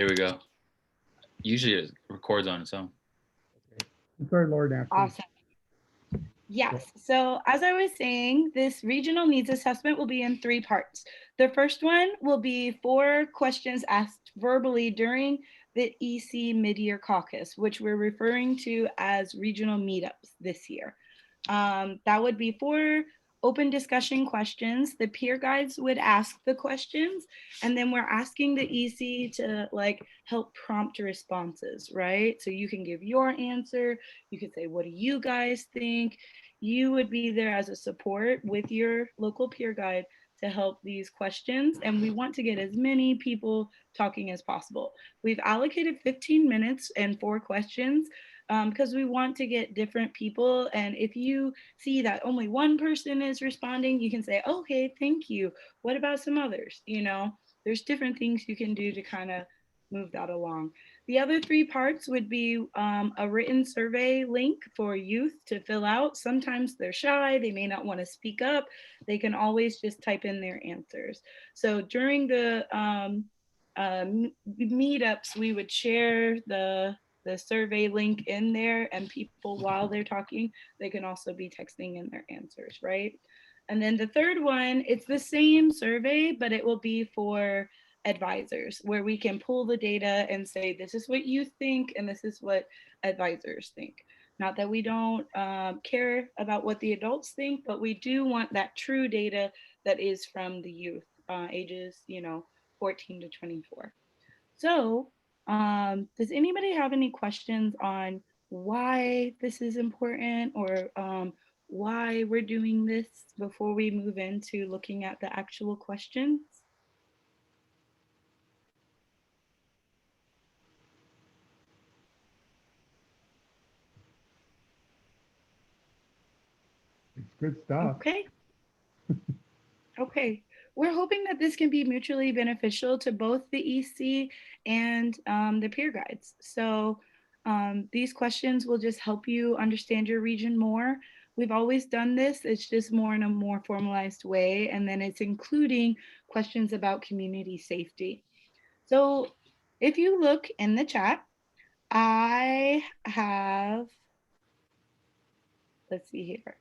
There we go. Usually it records on its own. Sorry, Lord, actually. Awesome. Yes. So as I was saying, this regional needs assessment will be in 3 parts. The first one will be 4 questions asked verbally during the EC mid-year caucus, which we're referring to as regional meetups this year. That would be 4 open discussion questions. The peer guides would ask the questions, and then we're asking the EC to like help prompt responses, right? So you can give your answer. You could say, what do you guys think? You would be there as a support with your local peer guide to help these questions. And we want to get as many people talking as possible. We've allocated 15 minutes and 4 questions because we want to get different people. And if you see that only one person is responding, you can say, okay, thank you. What about some others? You know, there's different things you can do to kind of move that along. The other 3 parts would be a written survey link for youth to fill out. Sometimes they're shy, they may not want to speak up. They can always just type in their answers. So during the meetups, we would share the survey link in there, and people, while they're talking, they can also be texting in their answers, right? And then the third one, it's the same survey, but it will be for advisors, where we can pull the data and say, this is what you think, and this is what advisors think. Not that we don't care about what the adults think, but we do want that true data that is from the youth, ages, 14 to 24. So, does anybody have any questions on why this is important, or why we're doing this before we move into looking at the actual questions? It's good stuff. Okay. Okay. We're hoping that this can be mutually beneficial to both the EC and the peer guides. So these questions will just help you understand your region more. We've always done this, it's just more in a more formalized way. And then it's including questions about community safety. So if you look in the chat, I have, let's see here.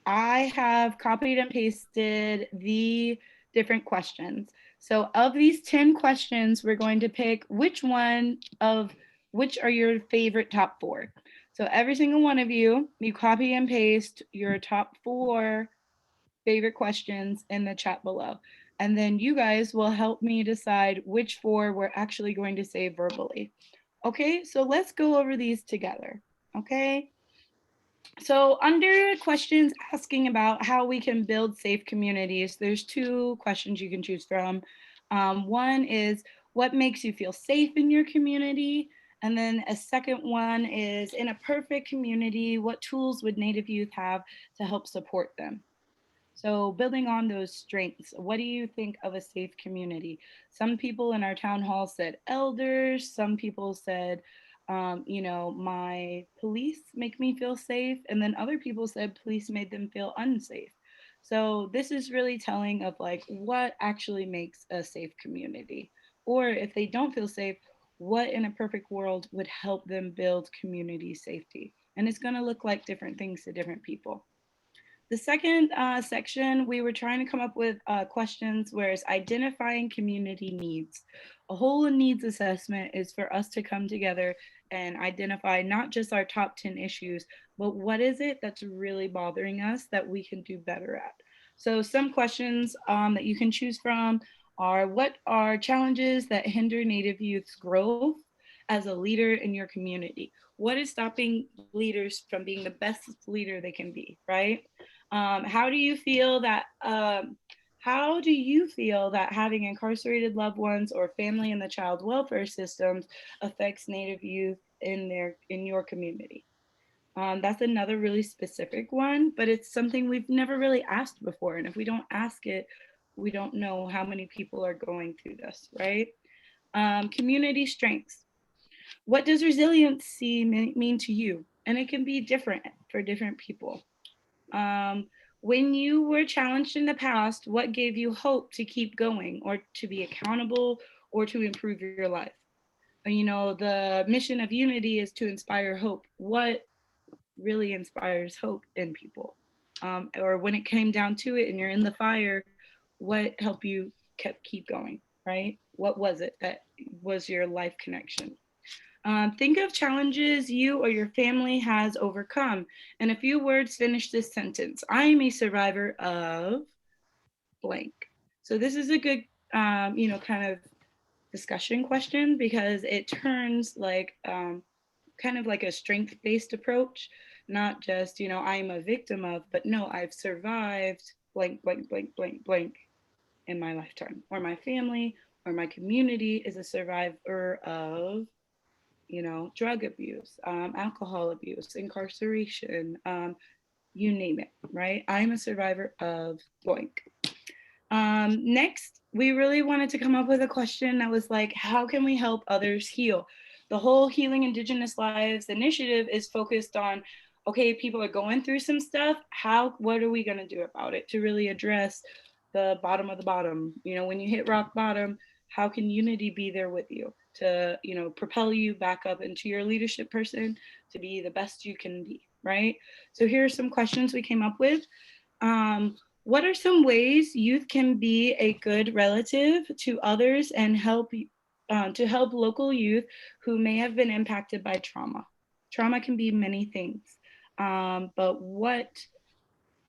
I have copied and pasted the different questions. So of these 10 questions, we're going to pick which are your favorite top 4. So every single one of you copy and paste your top 4 favorite questions in the chat below. And then you guys will help me decide which 4 we're actually going to say verbally. Okay, so let's go over these together. Okay. So under questions asking about how we can build safe communities, there's 2 questions you can choose from. One is, what makes you feel safe in your community? And then a second one is, in a perfect community, what tools would Native youth have to help support them? So building on those strengths, what do you think of a safe community? Some people in our town hall said elders, some people said, my police make me feel safe. And then other people said police made them feel unsafe. So this is really telling of like what actually makes a safe community. Or if they don't feel safe, what in a perfect world would help them build community safety? And it's going to look like different things to different people. The second section, we were trying to come up with questions where it's identifying community needs. A whole needs assessment is for us to come together and identify not just our top 10 issues, but what is it that's really bothering us that we can do better at. So some questions that you can choose from are, what are challenges that hinder Native youth's growth as a leader in your community? What is stopping leaders from being the best leader they can be, right? How do you feel that having incarcerated loved ones or family in the child welfare systems affects Native youth in your community? That's another really specific one, but it's something we've never really asked before. And if we don't ask it, we don't know how many people are going through this, right? Community strengths. What does resiliency mean to you? And it can be different for different people. When you were challenged in the past, what gave you hope to keep going or to be accountable or to improve your life? You know, the mission of Unity is to inspire hope. What really inspires hope in people? Or when it came down to it and you're in the fire, what helped you keep going, right? What was it that was your life connection? Think of challenges you or your family has overcome. In a few words, finish this sentence. I am a survivor of blank. So this is a good, kind of discussion question because it turns like kind of like a strength-based approach, not just, I'm a victim of, but no, I've survived blank, blank, blank, blank, blank in my lifetime, or my family or my community is a survivor of, drug abuse, alcohol abuse, incarceration, you name it, right? I'm a survivor of blank. Next, we really wanted to come up with a question that was like, how can we help others heal? The whole Healing Indigenous Lives initiative is focused on, okay, people are going through some stuff. What are we going to do about it to really address the bottom of the bottom? When you hit rock bottom, how can Unity be there with you to, propel you back up into your leadership person to be the best you can be, right? So here are some questions we came up with. What are some ways youth can be a good relative to others and to help local youth who may have been impacted by trauma? Trauma can be many things, but what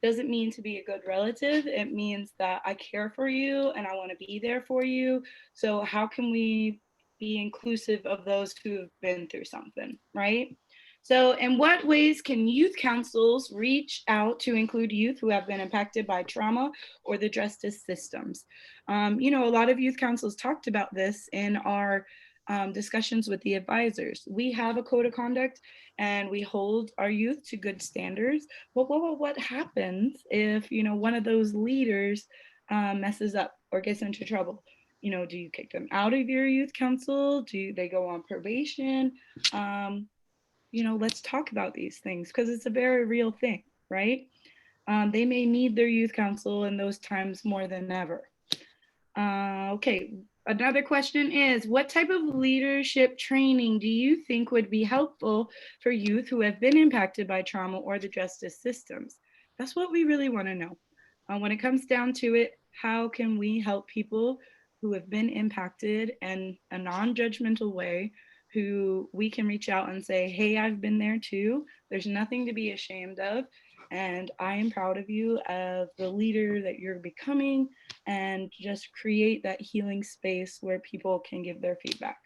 does it mean to be a good relative? It means that I care for you and I want to be there for you. So how can we be inclusive of those who have been through something, right? So in what ways can youth councils reach out to include youth who have been impacted by trauma or the justice systems? A lot of youth councils talked about this in our discussions with the advisors. We have a code of conduct and we hold our youth to good standards. But what happens if, one of those leaders messes up or gets into trouble? Do you kick them out of your youth council? Do they go on probation? Let's talk about these things because it's a very real thing, right? They may need their youth council in those times more than ever. Okay, another question is, what type of leadership training do you think would be helpful for youth who have been impacted by trauma or the justice systems? That's what we really want to know. When it comes down to it, how can we help people who have been impacted in a non-judgmental way, who we can reach out and say, hey, I've been there too. There's nothing to be ashamed of. And I am proud of you as the leader that you're becoming, and just create that healing space where people can give their feedback.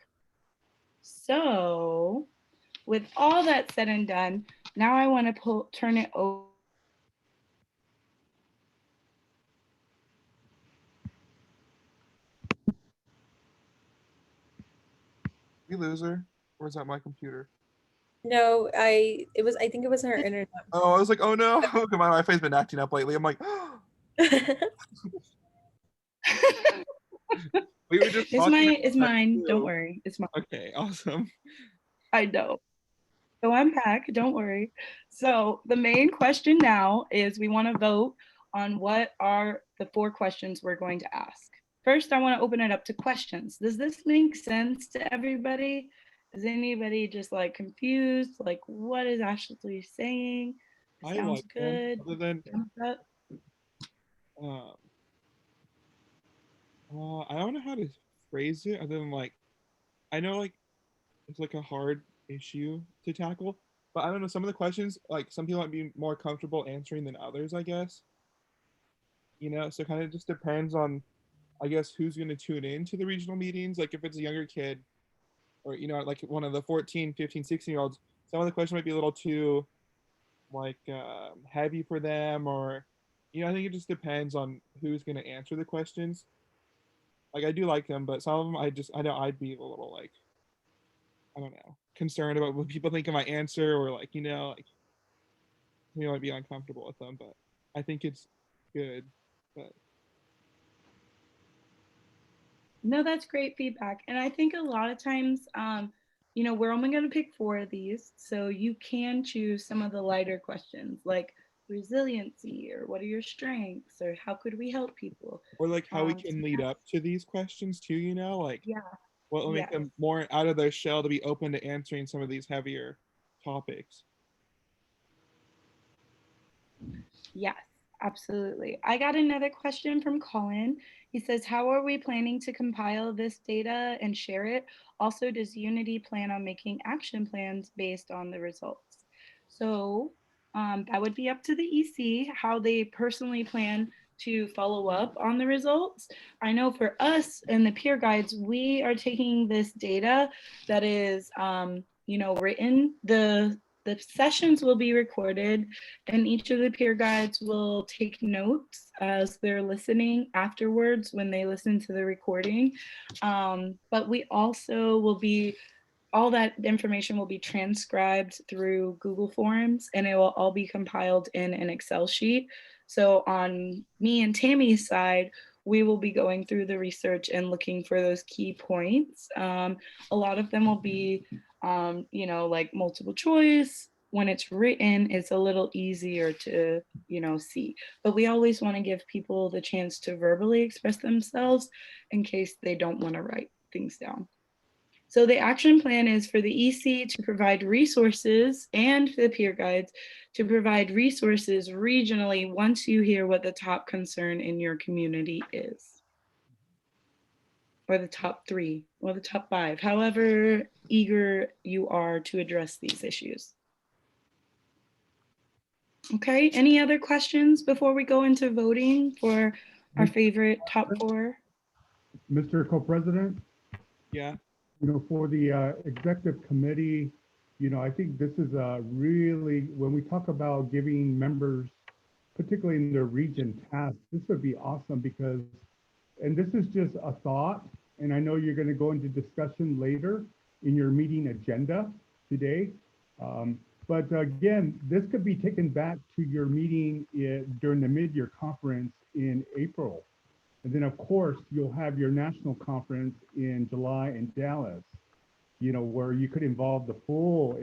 So with all that said and done, now I want to turn it over. We lose her? Or is that my computer? No, I think it was her internet. Oh, I was like, oh no, my Wi-Fi's been acting up lately. I'm like, we were just it's mine. Don't worry. It's mine. Okay, awesome. I know. So I'm back. Don't worry. So the main question now is we want to vote on what are the 4 questions we're going to ask. First, I want to open it up to questions. Does this make sense to everybody? Is anybody just like confused? Like, what is Ashley saying? It sounds like good. Other than, I don't know how to phrase it other than like, I know like it's like a hard issue to tackle, but I don't know, some of the questions, like some people might be more comfortable answering than others, I guess. So kind of just depends on, I guess, who's going to tune in to the regional meetings. Like if it's a younger kid or, like one of the 14, 15, 16-year-olds, some of the questions might be a little too like heavy for them, or, I think it just depends on who's going to answer the questions. Like I do like them, but some of them I know I'd be a little like, I don't know, concerned about what people think of my answer, or like, like might be uncomfortable with them, but I think it's good. But no, that's great feedback. And I think a lot of times, we're only going to pick 4 of these. So you can choose some of the lighter questions, like resiliency, or what are your strengths, or how could we help people? Or like how we So can lead up to these questions too, like yeah, what will make yes. them more out of their shell to be open to answering some of these heavier topics. Yes, absolutely. I got another question from Colin. He says, how are we planning to compile this data and share it? Also, does Unity plan on making action plans based on the results? So that would be up to the EC, how they personally plan to follow up on the results. I know for us and the peer guides, we are taking this data that is, written, the sessions will be recorded, and each of the peer guides will take notes as they're listening afterwards when they listen to the recording. But we also will be, all that information will be transcribed through Google Forms, and it will all be compiled in an Excel sheet. So on me and Tammy's side, we will be going through the research and looking for those key points. A lot of them will be, like multiple choice. When it's written, it's a little easier to, see. But we always want to give people the chance to verbally express themselves in case they don't want to write things down. So the action plan is for the EC to provide resources and for the peer guides to provide resources regionally once you hear what the top concern in your community is. Or the top 3 or the top 5, however eager you are to address these issues. Okay, any other questions before we go into voting for our favorite top 4? Mr. Co-President, Yeah. For the executive committee, I think this is really, when we talk about giving members, particularly in their region, tasks, this would be awesome because, and this is just a thought, and I know you're going to go into discussion later in your meeting agenda today. But again, this could be taken back to your meeting during the mid-year conference in April. And then of course, you'll have your national conference in July in Dallas, where you could involve the full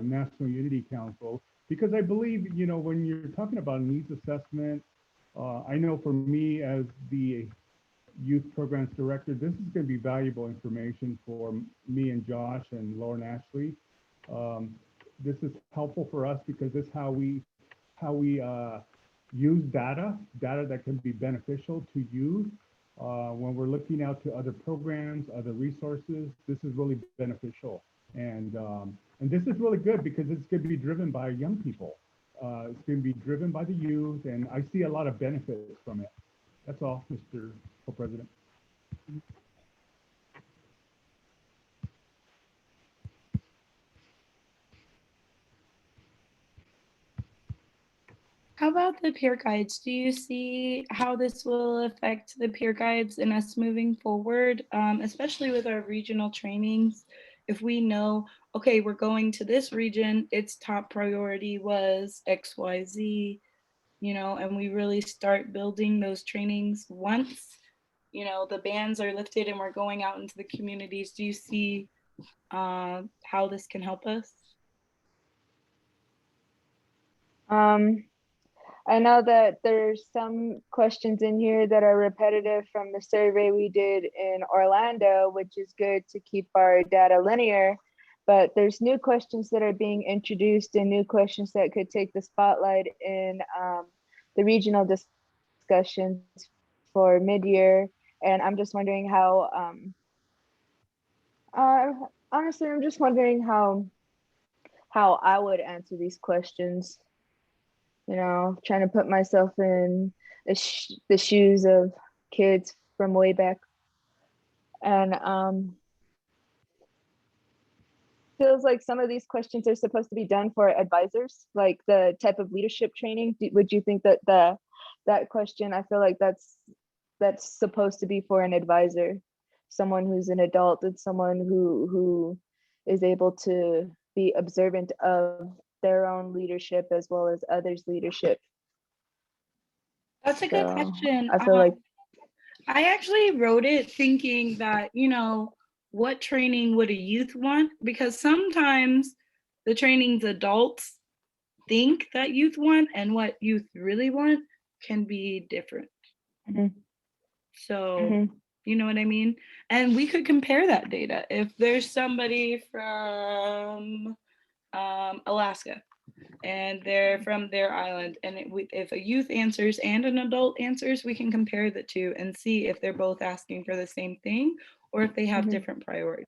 National Unity Council. Because I believe, when you're talking about needs assessment, I know for me as the youth programs director, this is going to be valuable information for me and Josh and Lauren Ashley. This is helpful for us because this is how we use data that can be beneficial to youth. When we're looking out to other programs, other resources, this is really beneficial. And this is really good because it's going to be driven by young people. It's going to be driven by the youth, and I see a lot of benefits from it. That's all, Mr. Co-President. How about the peer guides? Do you see how this will affect the peer guides and us moving forward, especially with our regional trainings? If we know, okay, we're going to this region, its top priority was XYZ, and we really start building those trainings once, the bans are lifted and we're going out into the communities. Do you see how this can help us? I know that there's some questions in here that are repetitive from the survey we did in Orlando, which is good to keep our data linear, but there's new questions that are being introduced and new questions that could take the spotlight in the regional discussions for mid-year. And I'm just wondering how, honestly, I'm just wondering how I would answer these questions. Trying to put myself in the shoes of kids from way back. And feels like some of these questions are supposed to be done for advisors, like the type of leadership training. Would you think that that question, I feel like that's supposed to be for an advisor, someone who's an adult and someone who is able to be observant of their own leadership as well as others' leadership. That's a good question. I feel like I actually wrote it thinking that, what training would a youth want? Because sometimes the training's adults think that youth want and what youth really want can be different. Mhm. So, Mhm. you know what I mean? And we could compare that data. If there's somebody from Alaska and they're from their island, and if a youth answers and an adult answers, we can compare the two and see if they're both asking for the same thing or if they have Mhm. different priorities.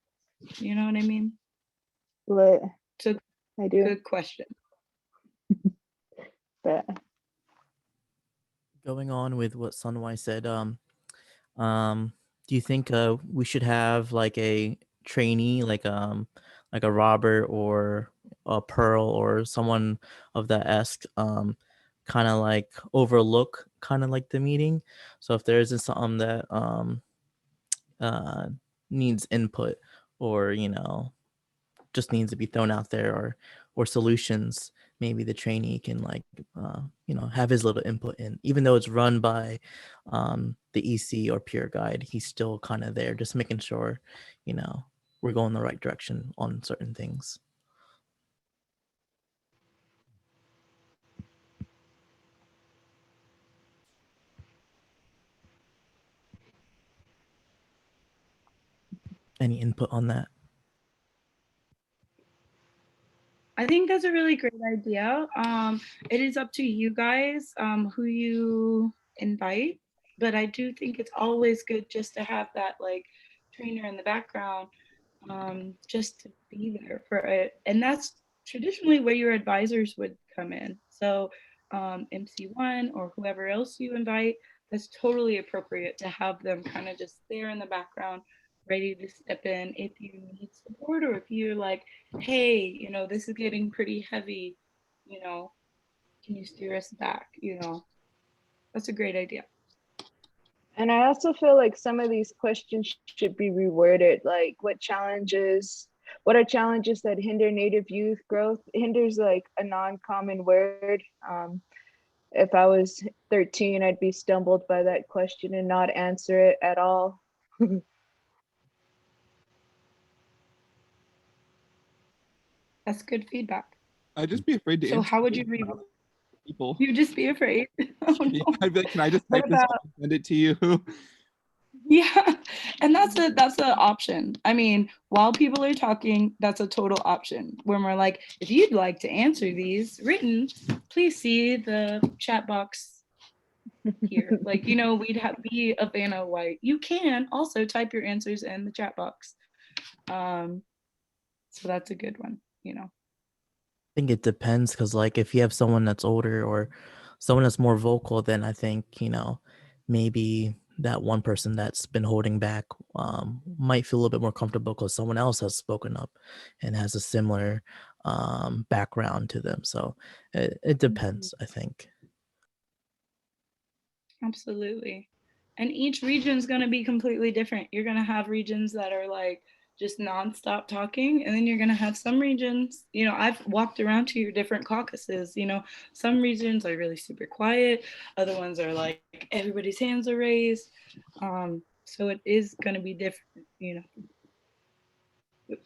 You know what I mean? Lit. So, I do. good question. But Going on with what Sunwise said, do you think we should have like a trainee, like a Robert or a Pearl or someone of that esque, kind of like overlook kind of like the meeting? So if there isn't something that uh needs input, or just needs to be thrown out there, or solutions, maybe the trainee can like have his little input in, even though it's run by the EC or peer guide. He's still kind of there, just making sure we're going the right direction on certain things. Any input on that? I think that's a really great idea. It is up to you guys who you invite, but I do think it's always good just to have that like trainer in the background, just to be there for it. And that's traditionally where your advisors would come in. So MC1 or whoever else you invite, that's totally appropriate to have them kind of just there in the background, ready to step in if you need support, or if you're like, hey, this is getting pretty heavy, you know, can you steer us back? That's a great idea. and I also feel like some of these questions should be reworded, like what are challenges that hinder Native youth growth? Hinders like a non-common word. If I was 13, I'd be stumbled by that question and not answer it at all. That's good feedback. I'd just be afraid to So answer how would you people. You just be afraid? Oh, Yeah, no. I'd be like, can I just What type this up and send it to you? Yeah, and that's an option. I mean, while people are talking, that's a total option. When we're like, if you'd like to answer these written, please see the chat box here. Like, we'd be a Vanna White. You can also type your answers in the chat box. So that's a good one. I think it depends, because like if you have someone that's older or someone that's more vocal, then I think maybe that one person that's been holding back might feel a little bit more comfortable because someone else has spoken up and has a similar background to them. So it depends, I think. Absolutely. And each region is going to be completely different. You're going to have regions that are like just nonstop talking, and then you're going to have some regions, I've walked around to your different caucuses, some regions are really super quiet, other ones are like everybody's hands are raised. So it is going to be different.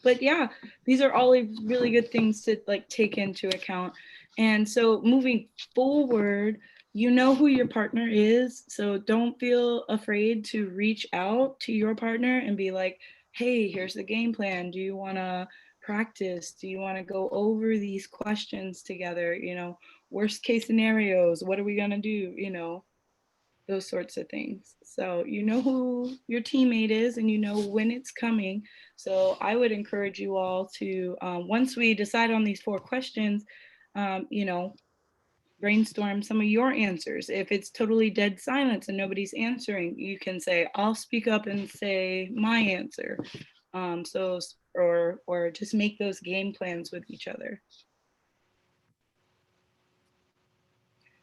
But yeah, these are all really good things to like take into account. And so moving forward, who your partner is, so don't feel afraid to reach out to your partner and be like, hey, here's the game plan, do you want to practice, do you want to go over these questions together, worst case scenarios, what are we going to do, those sorts of things. So you know who your teammate is and you know when it's coming. So I would encourage you all to, once we decide on these 4 questions, brainstorm some of your answers. If it's totally dead silence and nobody's answering, you can say, I'll speak up and say my answer. Or just make those game plans with each other.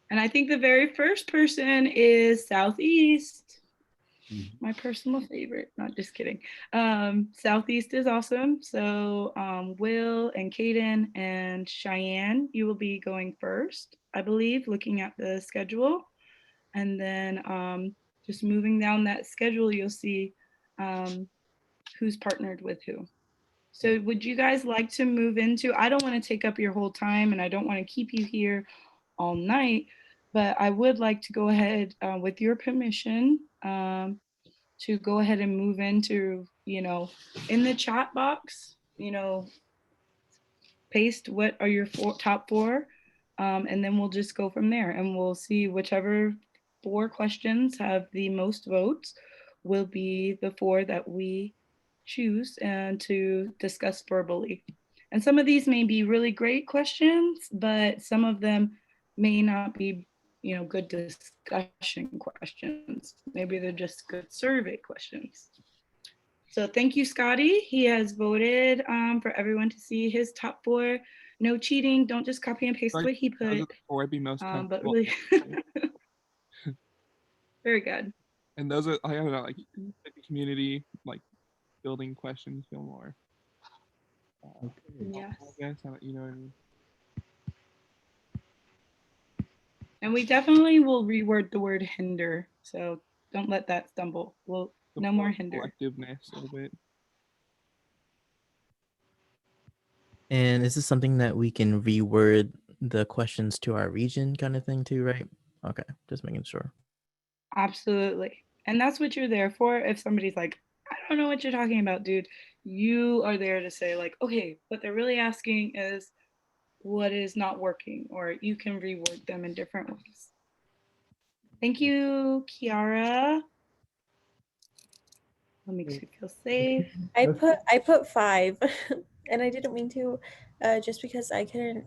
And I think the very first person is Southeast. My personal favorite. Not just kidding. Southeast is awesome. So Will and Kaden and Cheyenne, you will be going first, I believe, looking at the schedule. And then just moving down that schedule, you'll see who's partnered with who. So would you guys like to move into, I don't want to take up your whole time and I don't want to keep you here all night, but I would like to go ahead with your permission to go ahead and move into, in the chat box, paste what are your top four, and then we'll just go from there and we'll see whichever 4 questions have the most votes will be the 4 that we choose and to discuss verbally. And some of these may be really great questions, but some of them may not be, good discussion questions. Maybe they're just good survey questions. So thank you, Scotty. He has voted for everyone to see his top 4. No cheating. Don't just copy and paste what he put. Or I'd be most But comfortable. really, very good. And those are, I don't know, like the community, like building questions feel more. Okay. Yes. I guess, you know what I mean? And we definitely will reword the word hinder. So don't let that stumble. Well, no more hinder. Collectiveness a little bit. And is this something that we can reword the questions to our region kind of thing too, right? Okay, just making sure. Absolutely. And that's what you're there for. If somebody's like, I don't know what you're talking about, dude, you are there to say, like, okay, what they're really asking is what is not working, or you can reword them in different ways. Thank you, Kiara. That makes you feel safe. I put 5 and I didn't mean to, just because I couldn't,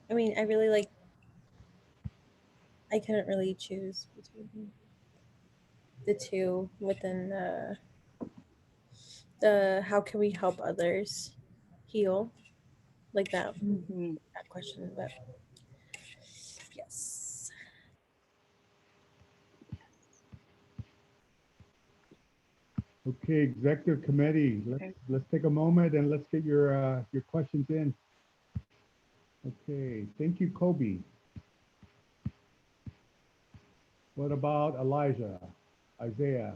I couldn't really choose between the 2 within the how can we help others heal, like that that question. But yes. Okay, executive committee, let's take a moment and let's get your questions in. Okay, thank you, Kobe. What about Elijah, Isaiah?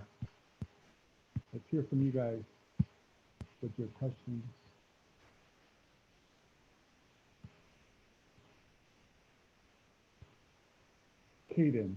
Let's hear from you guys with your questions. Kaden.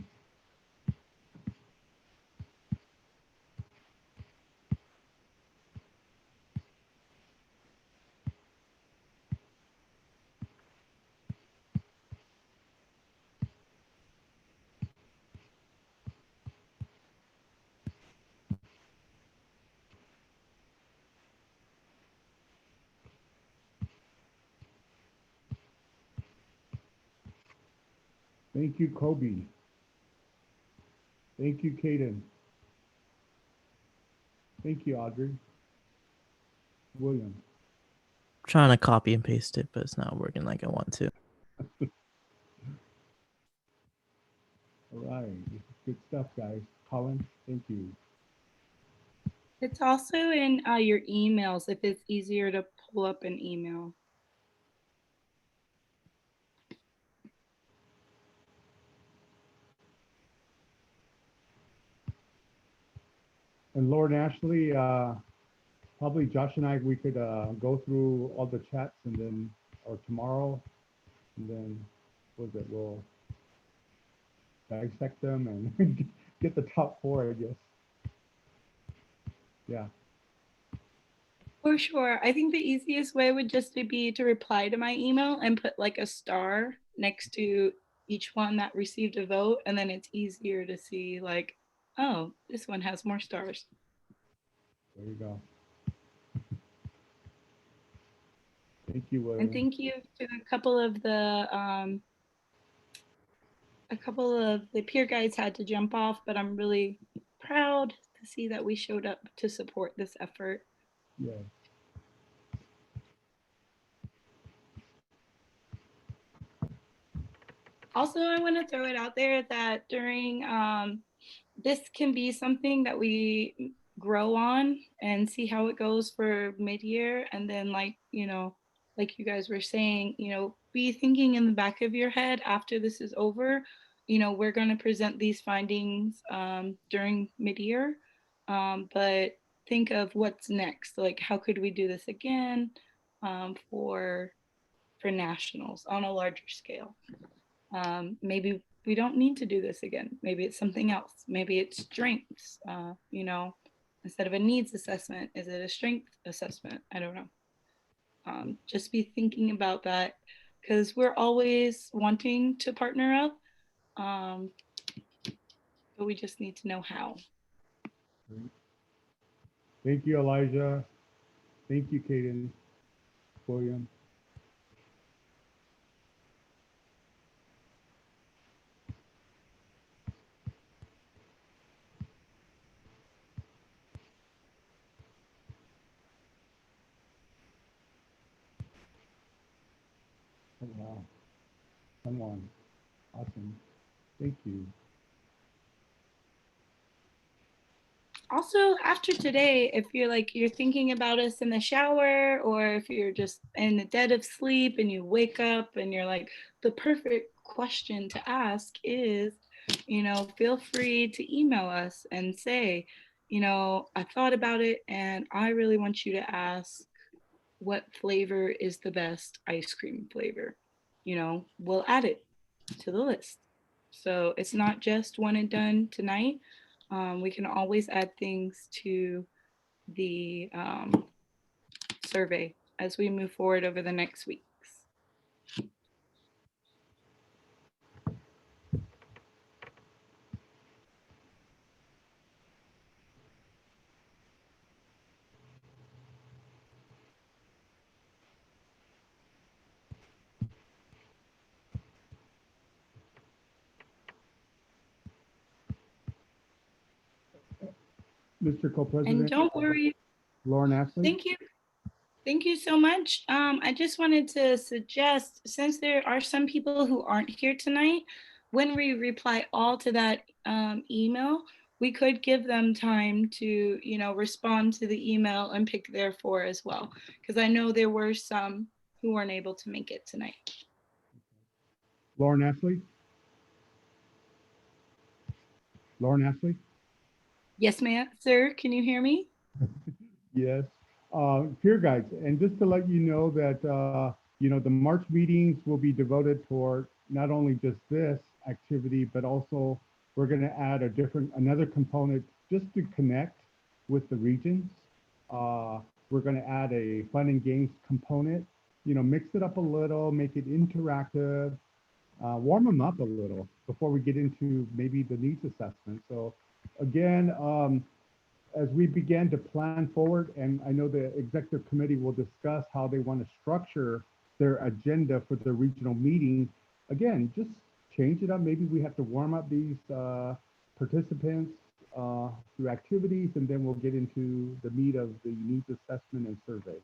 Thank you, Kobe. Thank you, Kaden. Thank you, Audrey. William. Trying to copy and paste it, but it's not working like I want to. All right, good stuff, guys. Colin, thank you. It's also in your emails if it's easier to pull up an email. And Lauren Ashley, probably Josh and I, we could go through all the chats and then, or tomorrow, and then we'll dissect them and get the top 4, I guess. Yeah. For sure. I think the easiest way would just be to reply to my email and put like a star next to each one that received a vote. And then it's easier to see like, oh, this one has more stars. There you go. Thank you, William. And thank you to a couple of the peer guides had to jump off, but I'm really proud to see that we showed up to support this effort. Yeah. Also, I want to throw it out there that during this can be something that we grow on and see how it goes for mid-year, and then like you guys were saying, be thinking in the back of your head after this is over, we're going to present these findings during mid-year, but think of what's next. Like, how could we do this again for nationals on a larger scale? Maybe we don't need to do this again. Maybe it's something else. Maybe it's strengths. You know, instead of a needs assessment, is it a strength assessment? I don't know. Just be thinking about that, because we're always wanting to partner up, but we just need to know how. Thank you, Elijah. Thank you, Kaden, William. Oh, wow. Someone. Awesome. Thank you. Also, after today, if you're like, you're thinking about us in the shower, or if you're just in the dead of sleep and you wake up and you're like, the perfect question to ask is, you know, feel free to email us and say, you know, I thought about it and I really want you to ask what flavor is the best ice cream flavor. You know, we'll add it to the list. So it's not just one and done tonight. We can always add things to the survey as we move forward over the next weeks. Mr. Co-President. And don't worry. Lauren Ashley. Thank you. Thank you so much. I just wanted to suggest, since there are some people who aren't here tonight, when we reply all to that email, we could give them time to, you know, respond to the email and pick their 4 as well. Because I know there were some who weren't able to make it tonight. Lauren Ashley. Lauren Ashley. Yes, ma'am. Sir, can you hear me? Yes. Peer guides, and just to let you know that you know, the March meetings will be devoted toward not only just this activity, but also we're going to add another component just to connect with the regions. We're going to add a fun and games component, you know, mix it up a little, make it interactive, warm them up a little before we get into maybe the needs assessment. So again, as we began to plan forward, and I know the executive committee will discuss how they want to structure their agenda for the regional meeting, again, just change it up. Maybe we have to warm up these participants through activities, and then we'll get into the meat of the needs assessment and survey.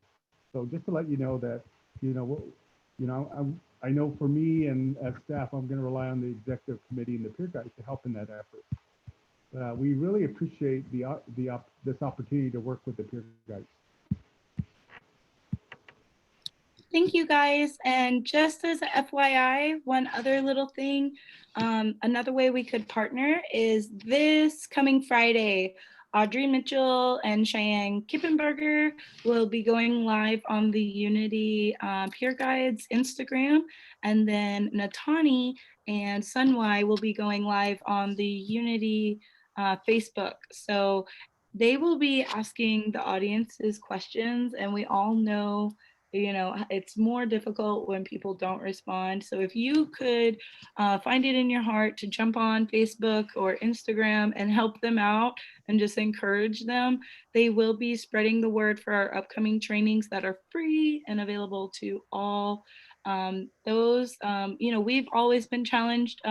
So just to let you know that, you know, I know for me and as staff, I'm going to rely on the executive committee and the peer guides to help in that effort. We really appreciate this opportunity to work with the peer guides. Thank you, guys. And just as a FYI, one other little thing, another way we could partner is this coming Friday. Audrey Mitchell and Cheyenne Kippenberger will be going live on the Unity Peer Guides Instagram, and then Natani and Sunwai will be going live on the Unity Facebook. So they will be asking the audience's questions, and we all know, you know, it's more difficult when people don't respond. So if you could find it in your heart to jump on Facebook or Instagram and help them out and just encourage them, they will be spreading the word for our upcoming trainings that are free and available to all. You know, we've always been challenged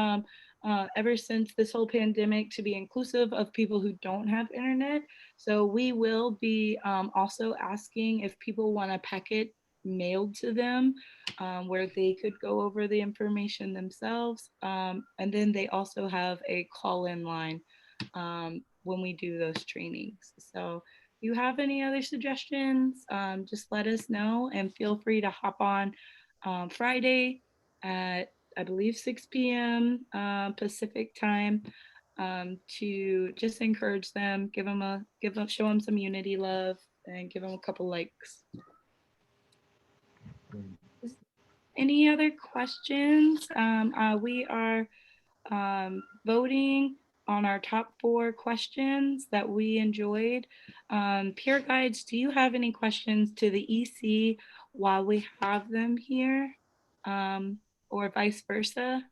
ever since this whole pandemic to be inclusive of people who don't have internet. So we will be also asking if people want a packet mailed to them where they could go over the information themselves. And then they also have a call-in line when we do those trainings. So if you have any other suggestions, just let us know, and feel free to hop on Friday at, I believe, 6 p.m. Pacific time to just encourage them, show them some unity love, and give them a couple likes. Any other questions? We are voting on our top 4 questions that we enjoyed. Peer guides, do you have any questions to the EC while we have them here, or vice versa?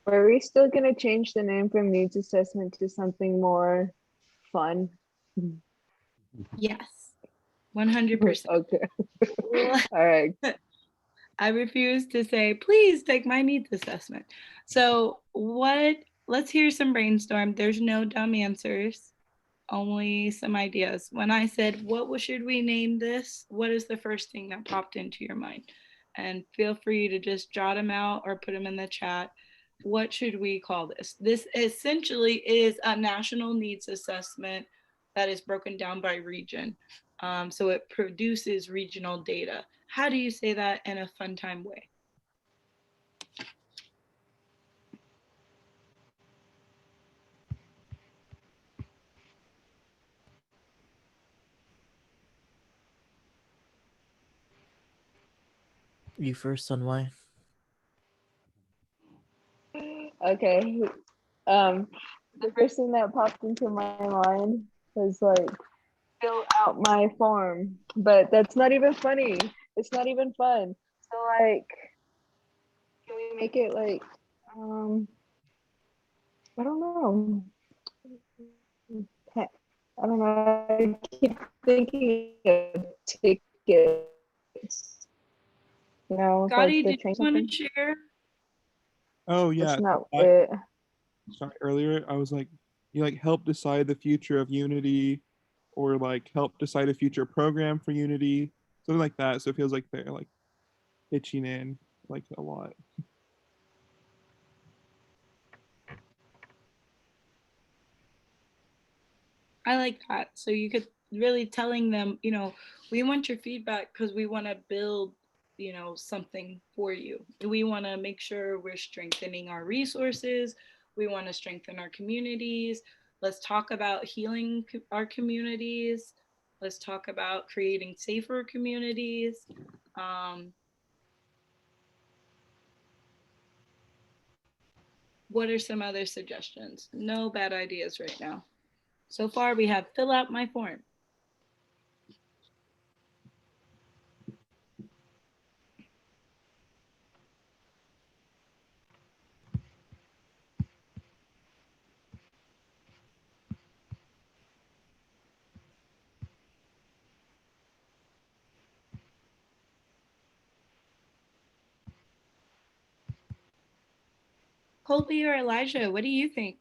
Are we still gonna change the name from needs assessment to something more fun? Yes, 100%. Okay. All right. I refuse to say, please take my needs assessment. So let's hear some brainstorm. There's no dumb answers, only some ideas. When I said, what should we name this? What is the first thing that popped into your mind? And feel free to just jot them out or put them in the chat. What should we call this? This essentially is a national needs assessment that is broken down by region. So it produces regional data. How do you say that in a fun time way? You first, on why? Okay. The first thing that popped into my mind was like, fill out my form, but that's not even funny. It's not even fun. So like, can we make it like, I don't know. I don't know. I keep thinking of tickets. You know, like Gotti, the did train you want something. to share? Oh yeah. That's not I- it. Sorry, earlier I was like, you like help decide the future of Unity, or like help decide a future program for Unity, something like that. So it feels like they're like pitching in like a lot. I like that. So you could really telling them, we want your feedback because we want to build, something for you. We want to make sure we're strengthening our resources. We want to strengthen our communities. Let's talk about healing our communities. Let's talk about creating safer communities. What are some other suggestions? No bad ideas right now. So far, we have fill out my form. Colby or Elijah, what do you think?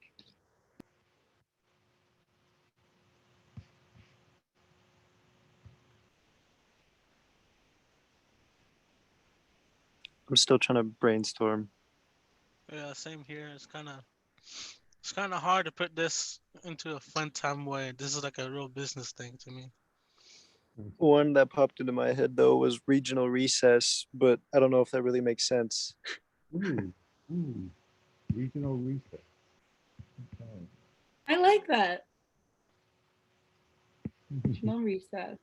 I'm still trying to brainstorm. Yeah, same here. It's kind of hard to put this into a fun time way. This is like a real business thing to me. One that popped into my head though was regional recess, but I don't know if that really makes sense. Ooh, regional research. Okay. I like that. No recess.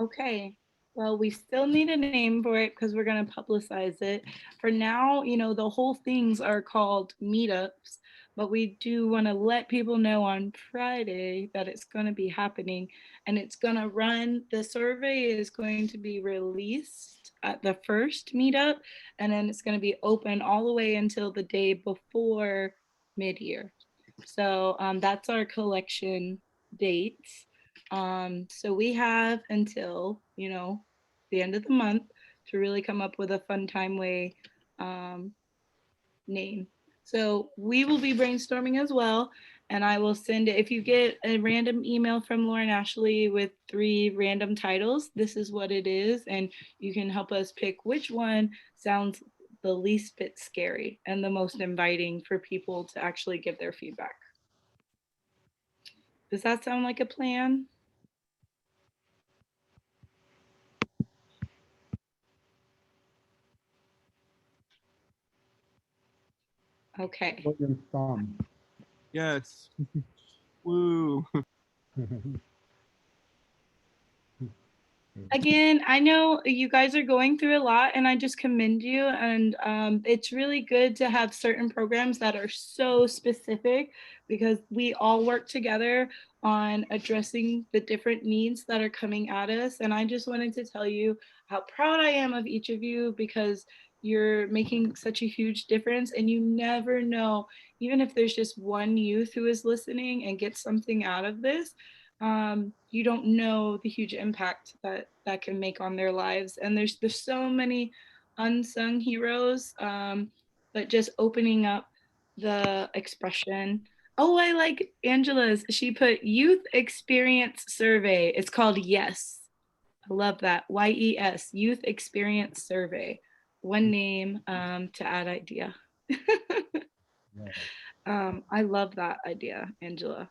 Okay. Well, we still need a name for it because we're going to publicize it. For now, the whole things are called meetups, but we do want to let people know on Friday that it's going to be happening, and it's going to run. The survey is going to be released at the first meetup, and then it's going to be open all the way until the day before mid-year. So that's our collection dates. So we have until, the end of the month to really come up with a fun time way name. So we will be brainstorming as well. And I will send it. If you get a random email from Lauren Ashley with 3 random titles, this is what it is. And you can help us pick which one sounds the least bit scary and the most inviting for people to actually give their feedback. Does that sound like a plan? Okay. William's thumb. Yes. Woo. Again, I know you guys are going through a lot and I just commend you. And it's really good to have certain programs that are so specific because we all work together on addressing the different needs that are coming at us. And I just wanted to tell you how proud I am of each of you because you're making such a huge difference and you never know, even if there's just one youth who is listening and gets something out of this, you don't know the huge impact that that can make on their lives. And there's so many unsung heroes, but just opening up the expression. Oh, I like Angela's. She put youth experience survey. It's called YES. I love that. YES, youth experience survey. One name to add idea. I love that idea, Angela.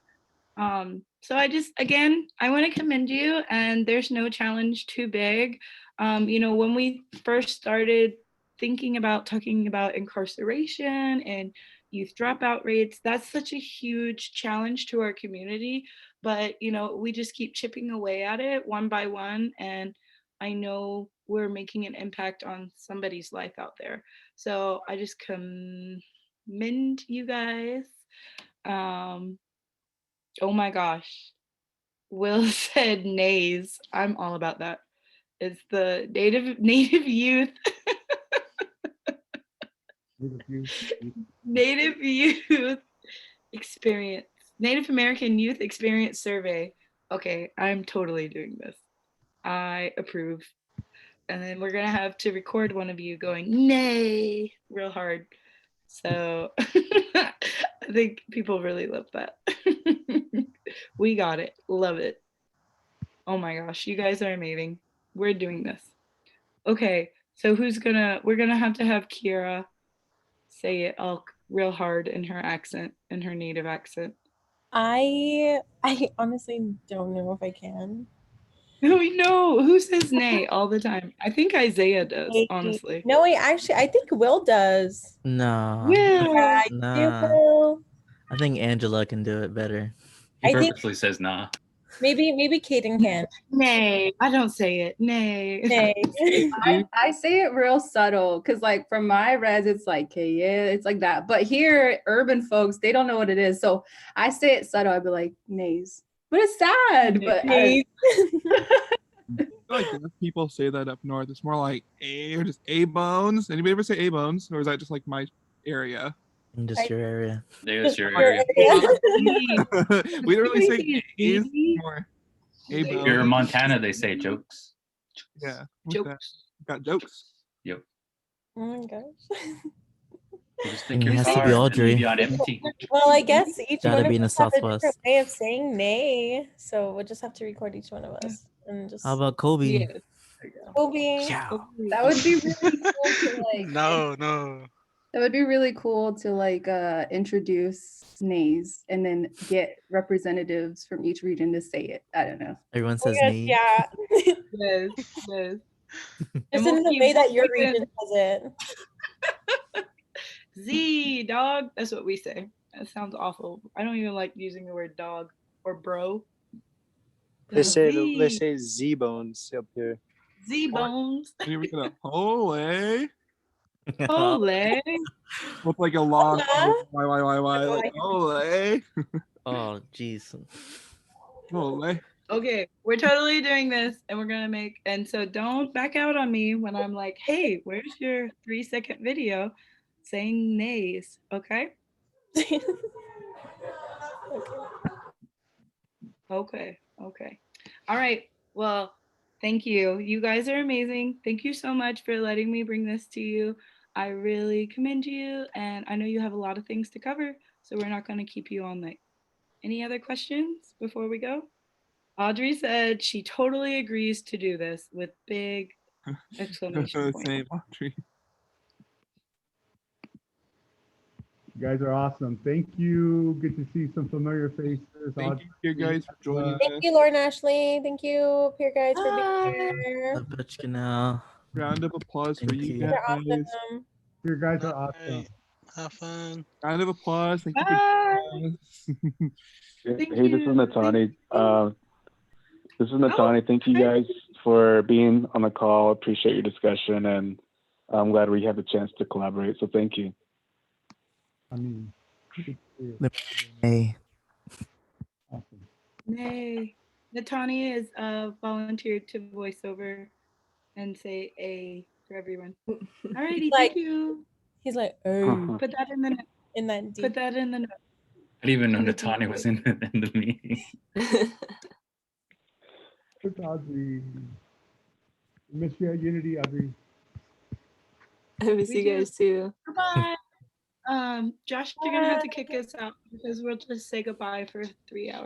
So I just, again, I want to commend you and there's no challenge too big. You know, when we first started thinking about talking about incarceration and youth dropout rates, that's such a huge challenge to our community. But, you know, we just keep chipping away at it one by one. And I know we're making an impact on somebody's life out there. So I just commend you guys. Oh my gosh. Will said nays. I'm all about that. It's the native youth Native youth experience, Native American youth experience survey. Okay, I'm totally doing this. I approve. And then we're gonna have to record one of you going nay real hard. So I think people really love that. We got it. Love it. Oh my gosh, you guys are amazing. We're doing this. Okay, so we're gonna have to have Kira say it all real hard in her accent, in her native accent. I honestly don't know if I can. No, we know who says nay all the time. I think Isaiah does, Wait, honestly. No, wait, actually, I think Will does. No. Will. Yeah, you do, Nah. Will. I think Angela can do it better. He I think- purposely says nah. Maybe Kaden can. Nay, I don't say it. Nay. Nay. I say it real subtle because like from my res it's like okay, yeah, it's like that, but here urban folks they don't know what it is, so I say it subtle. I'd be like nays, but it's sad. But Nays. I feel like deaf people say that up north. It's more like A or just A bones. Anybody ever say A bones, or is that just like my area? In just your area. There's your Your area. We don't really say A's anymore. A If you're in bones. Montana, they say jokes. Yeah. what's that? Jokes. Got jokes. Yep. Oh my gosh. You just think It you're has to far be and Audrey. leave you on empty. Well, I guess each Gotta one of be in the us have a different Southwest. way of saying nay, so we'll just have to record each one of us and just. How about Kobe? Yes. Kobe? that would be really cool to like No. that would be really cool to like introduce nays and then get representatives from each region to say it. I don't know. Everyone Oh, says yes, nee. yeah. Yes, yes. Just we'll in the keep- way that we'll your keep it- region does it. Z dog. That's what we say. That sounds awful. I don't even like using the word dog or bro. They say Z. Z bones up here. Z bones. And you get a holy Ole. with like a long Hola. why like holy Oh, jeez. holy. Okay, we're totally doing this and we're gonna make, and so don't back out on me when I'm like, hey, where's your 3-second video saying nays? Okay. Okay. All right. Well, thank you. You guys are amazing. Thank you so much for letting me bring this to you. I really commend you, and I know you have a lot of things to cover, so we're not going to keep you all night. Any other questions before we go? Audrey said she totally agrees to do this with big exclamation point. Same Audrey. You guys are awesome. Thank you. Good to see some familiar faces. Thank you guys for joining us. Thank you, Lauren Ashley. Thank you, Peer Guys, for Bye. being here. Abachkana. Round of applause for Thank you you. guys. They're awesome. You guys are All awesome. right. Have fun. Round of applause. Thank you Bye. for joining us. Thank Hey, this is you. Natani. Thank This is Natani. Thank you guys for being on the call. Appreciate your discussion, and I'm glad we had the chance to collaborate. So thank you. I mean, Hey. awesome. Nay. Natani is volunteered to voice over and say a for everyone. Alrighty, Like- thank you. He's like, oh, Put that in the note. in that deep. Put that in the note. I didn't even know In the deep Natani was in the meeting. It's Audrey. Miss you at Unity, Audrey. I miss We you do. guys too. Goodbye. Josh, you're gonna have to kick us out because we'll just say goodbye for 3 hours.